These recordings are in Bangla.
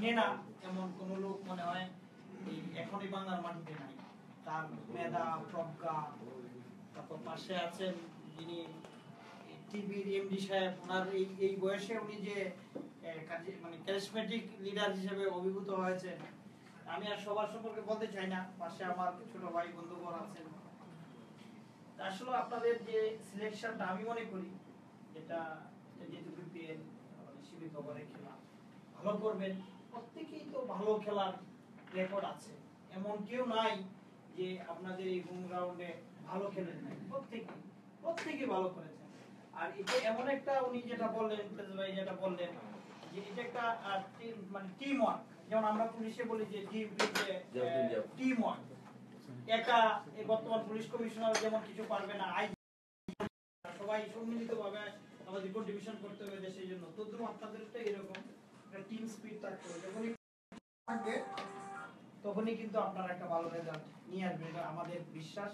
চিনে না এমন কোন লোক মনে হয় এই এখনই বাংলার মাটিতে নাই। তার মেধা প্রজ্ঞা, তারপর পাশে আছেন যিনি টিভির এমডি সাহেব, ওনার এই বয়সে উনি যে মানে ক্যারিজমেটিক লিডার হিসেবে অভিভূত হয়েছে, আমি আর সবার সম্পর্কে বলতে চাই না। পাশে আমার ছোট ভাই বন্ধুগণ আছেন। আসলে আপনাদের যে সিলেকশনটা আমি মনে করি যেটা যেহেতু বিপিএল সীমিত ওভারে খেলা ভালো করবেন, প্রত্যেকেই তো ভালো খেলার রেকর্ড আছে, এমন কেউ নাই যে আপনাদের এই হোম গ্রাউন্ডে ভালো খেলেন নাই। প্রত্যেকে ভালো করেছেন। আর এটা এমন একটা উনি যেটা বললেন ভাই যেটা বললেন যে এটা একটা মানে টিম ওয়ার্ক, যেমন আমরা পুলিশে বলি যে টিম ওয়ার্ক। একা বর্তমান পুলিশ কমিশনার যেমন কিছু পারবে না, সবাই সম্মিলিতভাবে আমাদের কন্ট্রিবিউশন করতে হবে দেশের জন্য, তদ্রুপ আপনাদেরটা এরকম একটা টিম স্পিরিট থাকতে হবে। যখনই থাকবে তখনই কিন্তু আপনারা একটা ভালো রেজাল্ট নিয়ে আসবেন, এটা আমাদের বিশ্বাস।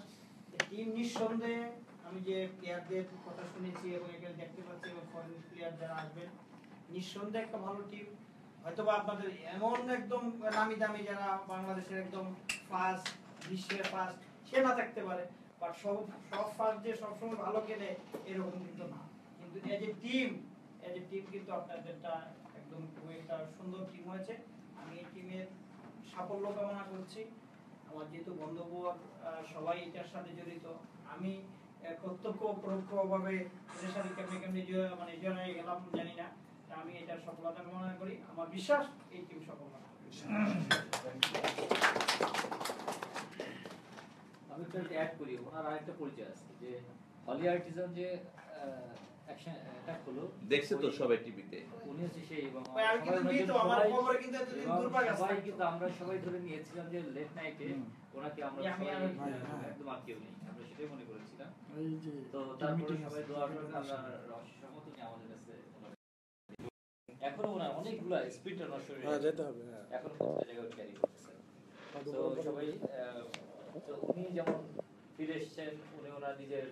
টিম নিঃসন্দেহে, আমি যে প্লেয়ারদের কথা শুনেছি এবং এখানে দেখতে পাচ্ছি এবং ফরেন প্লেয়ার যারা আসবেন, নিঃসন্দেহে একটা ভালো টিম। হয়তোবা আপনাদের এমন একদম নামি দামি যারা বাংলাদেশের একদম ফার্স্ট, বিশ্বের ফার্স্ট সে না থাকতে পারে, বাট সব ফার্স্ট যে সবসময় ভালো খেলে এরকম কিন্তু না। কিন্তু এজ এ টিম কিন্তু আপনাদেরটা একদম খুব একটা সুন্দর টিম হয়েছে। আমি এই টিমের সাফল্য কামনা করছি। আমার যেহেতু বন্ধুবর সবাই এটার সাথে জড়িত, আমি প্রত্যক্ষ পরোক্ষভাবে এদের সাথে কেমনি মানে জড়িয়ে গেলাম জানি না, আমি এটার সফলতা কামনা করি। আমার বিশ্বাস এই টিম সফল হবে। আমি একটু অ্যাড করি, ওনার আরেকটা পরিচয় আছে যে হলি আর্টিজান যে অ্যাকশন অ্যাটাক হলো, দেখছে তো সবাই টিভিতে, উনি হচ্ছে সেই, এবং সবাই কিন্তু আমরা সবাই ধরে নিয়েছিলাম যে লেট নাইটে ওনাকে আমরা একদম আত্মীয় নেই, আমরা সেটাই মনে করেছিলাম। তো তারপরে সবাই দোয়া করে আমরা রহস্য সম্মত নিয়ে আমাদের কাছে এখনো ওনার অনেকগুলা স্পিড রানার শরীরে যেতে হবে, এখন প্রত্যেক জায়গায় ক্যারি করতেছে। তো সবাই তো উনি যেমন ফিরে এসেছেন, উনি ওনার নিজের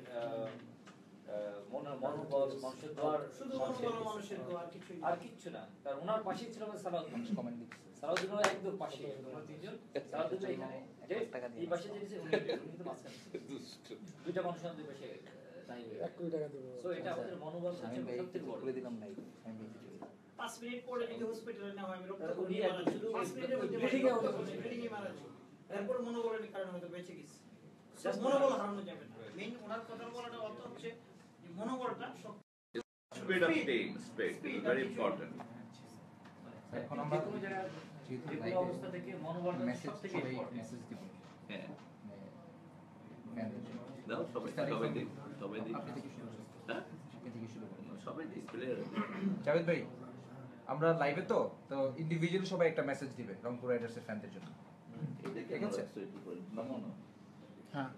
মনোবল, মানুষের দোয়ার, আর কিচ্ছু না, কারণ ওনার পাশেই ছিল সালাউদ্দিন একদম পাশে, তিনজন সালাউদ্দিন এখানে এই পাশে যে উনি তো মাঝখানে দুইটা মানুষ দুই পাশে নাই, 1 কোটি টাকা দেব। সো এটা আমাদের মনোবল সবচেয়ে বড় করে দিলাম নাই 5 মিনিট পরে যদি হসপিটালে নেওয়া হয়, রক্ত উনি শুধু 5 মিনিটের মধ্যে ব্লিডিং এ মারা যায়, এরপর মনোবলের কারণে হয়তো বেঁচে গেছে। মনোবল হারানো যাবে না। মেইন ওনার কথা বলাটা অর্থ হচ্ছে যে মনোবলটা speed of team, speed very important. এখন আমরা যে অবস্থা থেকে মনোবলটা সবথেকে মেসেজ দিব। হ্যাঁ দাও সবাই দিন, হ্যাঁ সবাই দিন প্লেয়ার। জাভেদ ভাই, আমরা লাইভে তো ইন্ডিভিজুয়াল সবাই একটা মেসেজ দিবে রংপুর রাইডার্স এর ফ্যানদের জন্য, ঠিক আছে? হ্যাঁ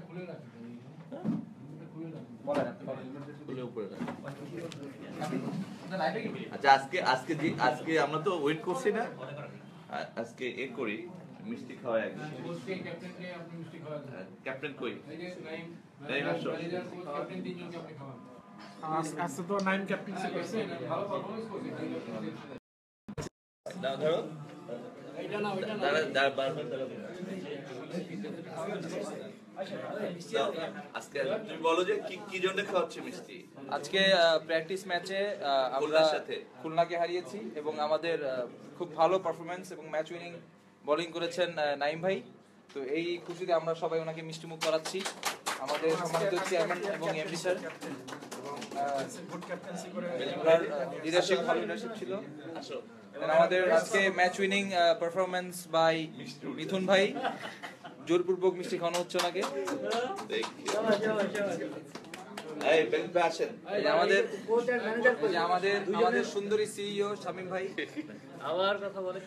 খুলে রাখুন, আচ্ছা আজকে আমরা তো ওয়েট করছি না, আজকে এ করি মিষ্টি খাওয়া এক ক্যাপ্টেন কই আজকে তো নাইম ক্যাপ্টেন্সি করছে, ভালো পারফরম্যান্স করছে। ধরো আজকে তুমি বলো যে কি জন্য খাওয়াচ্ছে মিষ্টি? আজকে প্র্যাকটিস ম্যাচে আমরা খুলনাকে হারিয়েছি এবং আমাদের খুব ভালো পারফরমেন্স এবং ম্যাচ উইনিং বোলিং করেছেন নাইম ভাই। তো এই খুশিতে আমরা সবাই ওনাকে মিষ্টিমুখ করাচ্ছি, আমাদের সম্মানিত চেয়ারম্যান এবং এমডি স্যার, লিডারশিপ ভালো লিডারশিপ ছিল। আমাদের আজকে ম্যাচ উইনিং পারফরমেন্স বাই মিথুন ভাই, জোরপূর্বক মিষ্টি খাওয়ানো হচ্ছে ওনাকে। আমাদের সুন্দরী সিইও শামীম ভাই, আমার কথা বলে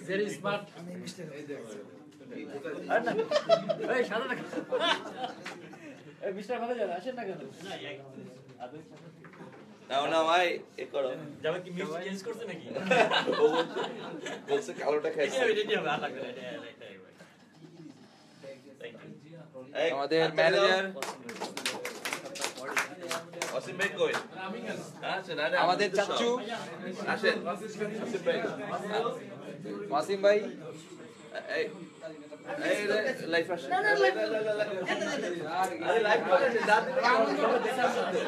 ভেরি স্মার্ট। মিস্টার ম্যানেজার আসেন না কেন? না ভাই এ করো, যাবে কি মিক্স চেঞ্জ করতে নাকি? বলছে কালোটা খাইছে। আমাদের ম্যানেজার অসীম ভাই কই? আচ্ছা, না, না, আমাদের তো সব। চাচ্চু আসেন অসীম ভাই। ওয়াসিম ভাই, এই লাইফ আসে। আরে লাইফ করে আসে, দাঁত দিলে সবাই দেখার সাথে।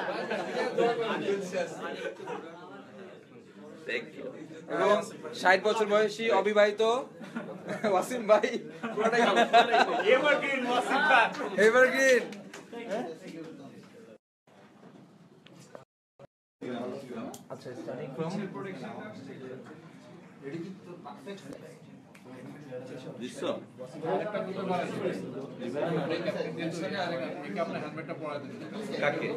Thank you. এবং 60 বছর বয়সী অবিবাহিত ওয়াসিম ভাই পুরোটাই এভারগ্রিন। আচ্ছা, স্টার্টিং ফ্রম দৃশ্য কাকে?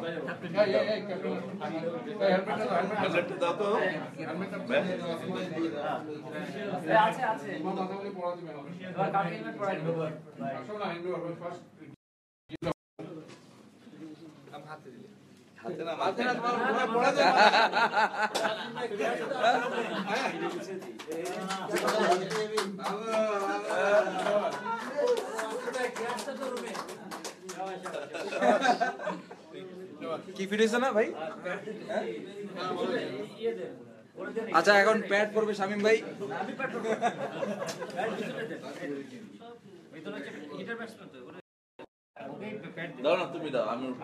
হেলমেটটা দাও তো। আছে আছে এবার কাকে হেলমেট পরাই দেব হাতে না, মাথায় না। কি ফিরেছে না ভাই? আচ্ছা, এখন প্যাড পড়বে শামিম ভাই। আমি প্যাট করব প্যাট ভিতরে দে ভিতরে হিটার ব্যাটসম্যান তো ওকে প্যাট দে দাও না, তুমি দাও, আমি উঠবো।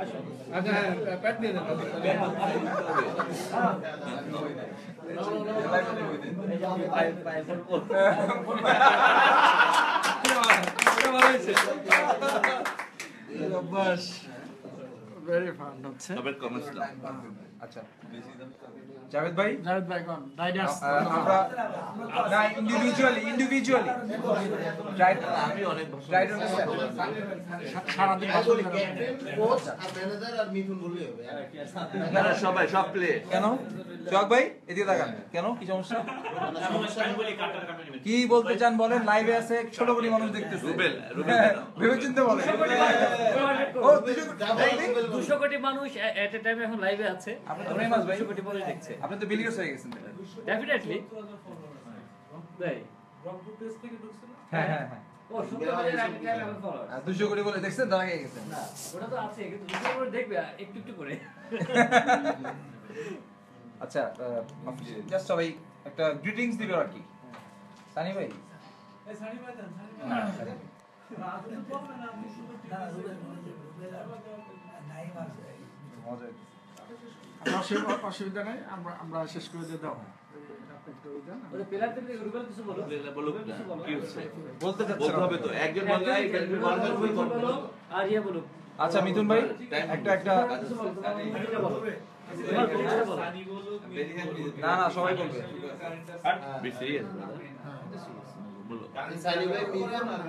আচ্ছা হ্যাঁ, প্যাট দিয়ে দেন। ভেরি ফান হচ্ছে। তবে কমেন্টস দাও। আচ্ছা, জাভেদ ভাই, জাভেদ ভাই কোন রাইডার্স আমরা না ইন্ডিভিজুয়ালি রাইট আমি অনেক ভাষণ রাইট সারাদিন ভাষণ করেন। কোচ আর ম্যানেজার আর মিঠুন বললেই হবে। না, না, সবাই সব প্লে। কেন সোহাগ ভাই এদিকে তাকান, কেন কি সমস্যা? কি বলতে চান বলেন, লাইভে আছে 16 কোটি মানুষ দেখতেছে। রুবেল ভেবে চিন্তে বলেন। ও 200 কোটি মানুষ এট এ টাইম এখন লাইভে আছে আপনি তো ফেমাস ভাই, 200 কোটি মানুষ দেখছে আপনি তো বিলিয়নার হয়ে গেছেন। ডেফিনেটলি তাই হ্যাঁ হ্যাঁ হ্যাঁ, ও সুন্দর করে এট এ টাইম এখন ফলোয়ার 200 কোটি বলে দেখছেন, দাঁড়া গেছেন। ওটা তো আছে কিন্তু 200 করে দেখবে একটু একটু করে আচ্ছা, জাস্ট সবাই একটা গ্রিটিংস দিবে আর কি। সানি ভাই, অসুবিধা নাই, আমরা শেষ করে দিয়ে দাও। ওই প্লেয়ারদের রুবেল কিছু বলো বলুক না, কি হচ্ছে? বলতে বলতে চাচ্ছেন হবে তো, একজন বললে একজন বলবে। আর ইয়ে বলো আচ্ছা মিথুন ভাই, একটা না না সবাই বলবে। Be serious, বলো। সানি ভাই মিঠুন আর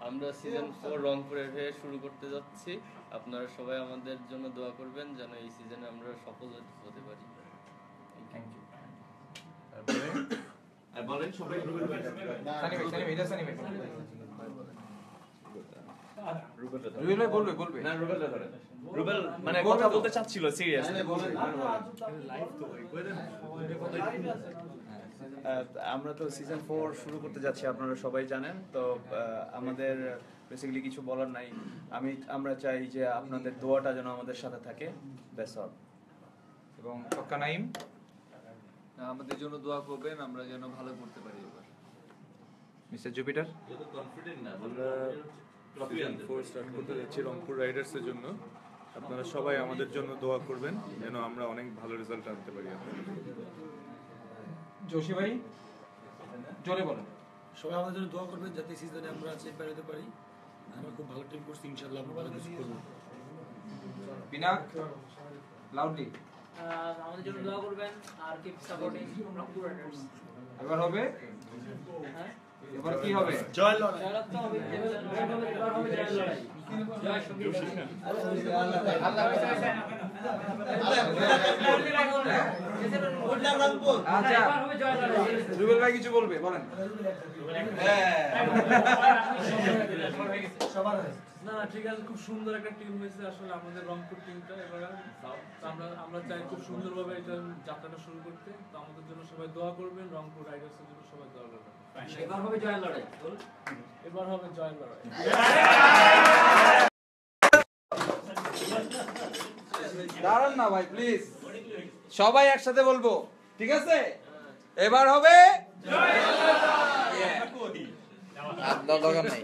আমরা সিজন 4 রংপুরের হয়ে শুরু করতে যাচ্ছি। আপনারা সবাই আমাদের জন্য দোয়া করবেন যেন এই সিজনে আমরা সফল হতে পারি। Thank you. আর বলেন সবাই রুবেল ভাই। সানি ভাই, এটা সানি ভাই। রুবেলটা ধরো। রুবেল ভাই বলবে। না, রুবেলটা ধরে। রুবেল মানে কথা বলতে চাচ্ছিল সিরিয়াসলি। আমরা তো সিজন 4 শুরু করতে যাচ্ছি, আপনারা সবাই জানেন তো। আমাদের বেসিক্যালি কিছু বলার নাই। আমরা চাই যে আপনাদের দোয়াটা যেন আমাদের সাথে থাকে, দ্যাটস অল। এবং ফক্কা নাইম, আমাদের জন্য দোয়া করবেন, আমরা যেন ভালো করতে পারি এবার। মিস্টার জুপিটার, যত কনফিডেন্ট না, আমরা সিজন 4 স্টার্ট করতে যাচ্ছি রংপুর রাইডার্সের জন্য। আপনারা সবাই আমাদের জন্য দোয়া করবেন যেন আমরা অনেক ভালো রেজাল্ট আনতে পারি। জোশী ভাই জোরে বলেন। সবাই আমাদের জন্য দোয়া করবেন যাতে সিজনে আমরা চ্যাম্পিয়ন হতে পারি। আমরা খুব ভালো টিম করছি, ইনশাআল্লাহ আমরা ভালো কিছু করব। বিনাক লাউডলি, আমাদের জন্য দোয়া করবেন আর কিপ সাপোর্টিং রংপুর রাইডার্স। এবার হবে, হ্যাঁ এবার কি হবে? জয় লড়াই। জয় তো হবে, এবার হবে জয় লড়াই। জয় সঙ্গীত। আচ্ছা এবার হবে জয় লড়াই। রুবেল ভাই কিছু বলবে, বলেন। না ঠিক আছে, খুব সুন্দর একটা টিম হয়েছে আসলে আমাদের রংপুর টিমটা। এবার আমরা চাই খুব সুন্দরভাবে এটা যাত্রাটা শুরু করতে। তো আমাদের জন্য সবাই দোয়া করবেন, রংপুর রাইডার্সের জন্য সবাই দোয়া করবেন। এবার হবে জয় লড়াই। এবার হবে জয় লড়াই। দাঁড়ান না ভাই প্লিজ, সবাই একসাথে বলবো, ঠিক আছে? এবার হবে দরকার নাই।